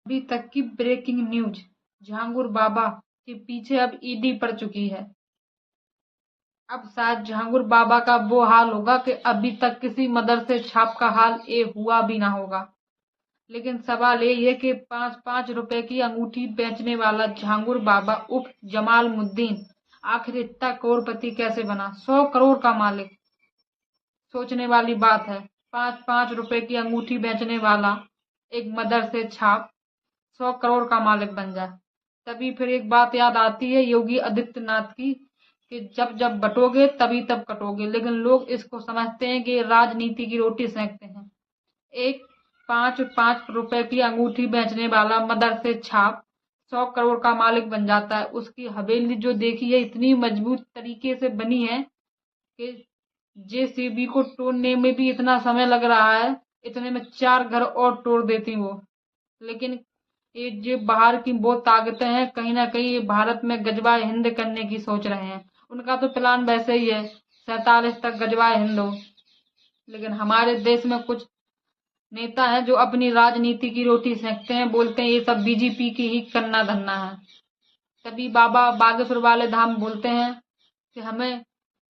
अभी तक की ब्रेकिंग न्यूज, जहांगीर बाबा के पीछे अब ईडी पड़ चुकी है। अब शायद जहांगीर बाबा का वो हाल होगा कि अभी तक किसी मदरसे छाप का हाल ये हुआ भी ना होगा। लेकिन सवाल ये है कि 5-5 रुपए की अंगूठी बेचने वाला जहांगीर बाबा उर्फ जमालुद्दीन आखिर इतना करोड़पति कैसे बना, 100 करोड़ का मालिक। सोचने वाली बात है, 5-5 रुपए की अंगूठी बेचने वाला एक मदरसे छाप 100 करोड़ का मालिक बन जाए। तभी फिर एक बात याद आती है योगी आदित्यनाथ की कि जब जब बटोगे तभी तब कटोगे। लेकिन लोग इसको समझते हैं कि राजनीति की रोटी सेंकते हैं। एक 5-5 रुपए की अंगूठी बेचने वाला मदरसे छाप 100 करोड़ का मालिक बन जाता है। उसकी हवेली जो देखी है इतनी मजबूत तरीके से बनी है कि जेसीबी को तोड़ने में भी इतना समय लग रहा है, इतने में 4 घर और तोड़ देती वो। लेकिन ये जो बाहर की वो ताकतें हैं, कहीं ना कहीं ये भारत में गजवाए हिंद करने की सोच रहे हैं। उनका तो प्लान वैसे ही है 47 तक गजवाए हिंद हो। लेकिन हमारे देश में कुछ नेता हैं जो अपनी राजनीति की रोटी सेंकते हैं, बोलते हैं ये सब बीजेपी की ही करना धरना है। तभी बाबा बागेश्वर वाले धाम बोलते हैं कि हमें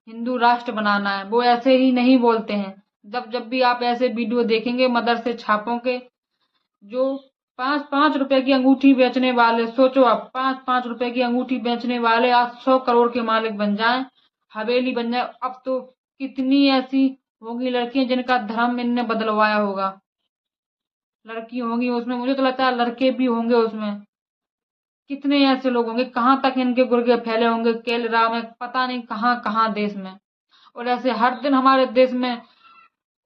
हिंदू राष्ट्र बनाना है। वो ऐसे ही नहीं बोलते हैं। जब भी आप ऐसे वीडियो देखेंगे मदरसे छापों के, जो 5-5 रुपए की अंगूठी बेचने वाले, सोचो आप 5-5 रुपए की अंगूठी बेचने वाले आज 100 करोड़ के मालिक बन जाएं, हवेली बन जाए। अब तो कितनी ऐसी होंगी लड़कियां जिनका धर्म इनने बदलवाया होगा। लड़की होंगी उसमें, मुझे तो लगता है लड़के भी होंगे उसमें। कितने ऐसे लोग होंगे, कहाँ तक इनके गुर्गे फैले होंगे, केरला में, पता नहीं कहाँ कहाँ देश में। और ऐसे हर दिन हमारे देश में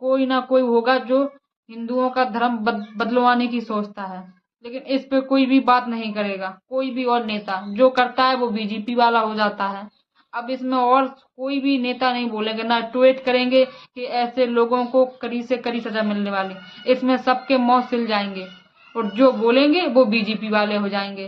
कोई ना कोई होगा जो हिंदुओं का धर्म बदलवाने की सोचता है। लेकिन इस पे कोई भी बात नहीं करेगा, कोई भी और नेता जो करता है वो बीजेपी वाला हो जाता है। अब इसमें और कोई भी नेता नहीं बोलेंगे, ना ट्वीट करेंगे कि ऐसे लोगों को कड़ी से कड़ी सजा मिलने वाली। इसमें सबके मौत सिल जाएंगे और जो बोलेंगे वो बीजेपी वाले हो जाएंगे,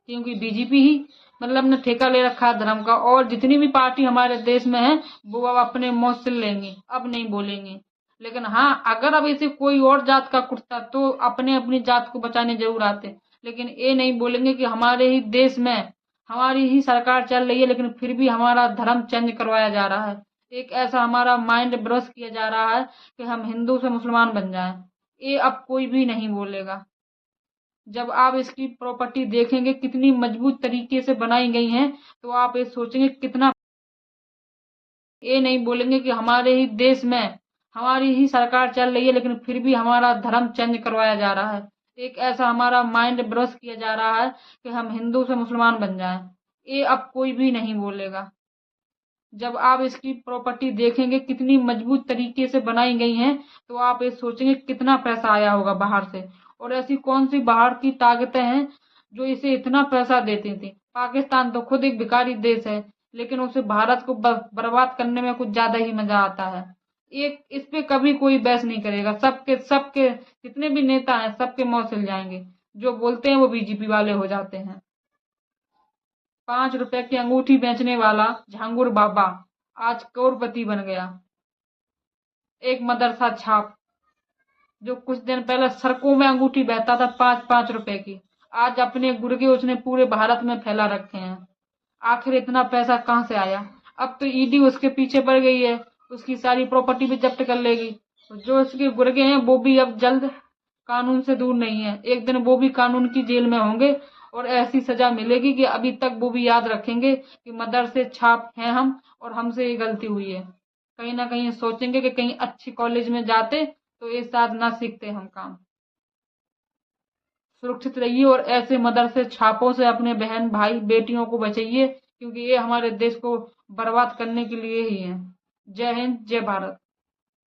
क्योंकि बीजेपी ही मतलब ने ठेका ले रखा है धर्म का। और जितनी भी पार्टी हमारे देश में है वो अब अपने मौत सिल लेंगी, अब नहीं बोलेंगे। लेकिन हाँ, अगर अब इसे कोई और जात का कुटता तो अपने अपनी जात को बचाने जरूर आते। लेकिन ये नहीं बोलेंगे कि हमारे ही देश में हमारी ही सरकार चल रही है लेकिन फिर भी हमारा धर्म चेंज करवाया जा रहा है। एक ऐसा हमारा माइंड ब्रश किया जा रहा है कि हम हिंदू से मुसलमान बन जाएं। ये अब कोई भी नहीं बोलेगा। जब आप इसकी प्रॉपर्टी देखेंगे कितनी मजबूत तरीके से बनाई गई है तो आप ये सोचेंगे कितना। ये नहीं बोलेंगे कि हमारे ही देश में हमारी ही सरकार चल रही है लेकिन फिर भी हमारा धर्म चेंज करवाया जा रहा है। एक ऐसा हमारा माइंड ब्रश किया जा रहा है कि हम हिंदू से मुसलमान बन जाएं। ये अब कोई भी नहीं बोलेगा। जब आप इसकी प्रॉपर्टी देखेंगे कितनी मजबूत तरीके से बनाई गई है तो आप ये सोचेंगे कितना पैसा आया होगा बाहर से। और ऐसी कौन सी बाहर की ताकतें हैं जो इसे इतना पैसा देती थी। पाकिस्तान तो खुद एक भिखारी देश है लेकिन उसे भारत को बर्बाद करने में कुछ ज्यादा ही मजा आता है। एक इस पे कभी कोई बहस नहीं करेगा। सबके सबके जितने भी नेता हैं सबके मौत सिल जाएंगे। जो बोलते हैं वो बीजेपी वाले हो जाते हैं। 5 रुपए की अंगूठी बेचने वाला जहांगीर बाबा आज करोड़पति बन गया। एक मदरसा छाप जो कुछ दिन पहले सड़कों में अंगूठी बेचता था 5-5 रुपए की, आज अपने गुर्गे उसने पूरे भारत में फैला रखे हैं। आखिर इतना पैसा कहाँ से आया। अब तो ईडी उसके पीछे पड़ गई है, उसकी सारी प्रॉपर्टी भी जब्त कर लेगी। जो उसके गुर्गे हैं वो भी अब जल्द कानून से दूर नहीं है। एक दिन वो भी कानून की जेल में होंगे और ऐसी सजा मिलेगी कि अभी तक वो भी याद रखेंगे कि मदरसे छाप हैं हम और हमसे ये गलती हुई है। कहीं ना कहीं सोचेंगे कि कहीं अच्छी कॉलेज में जाते तो ये साथ ना सीखते हम काम। सुरक्षित रहिए और ऐसे मदरसे छापों से अपने बहन भाई बेटियों को बचाइए, क्योंकि ये हमारे देश को बर्बाद करने के लिए ही है। जय हिंद, जय भारत।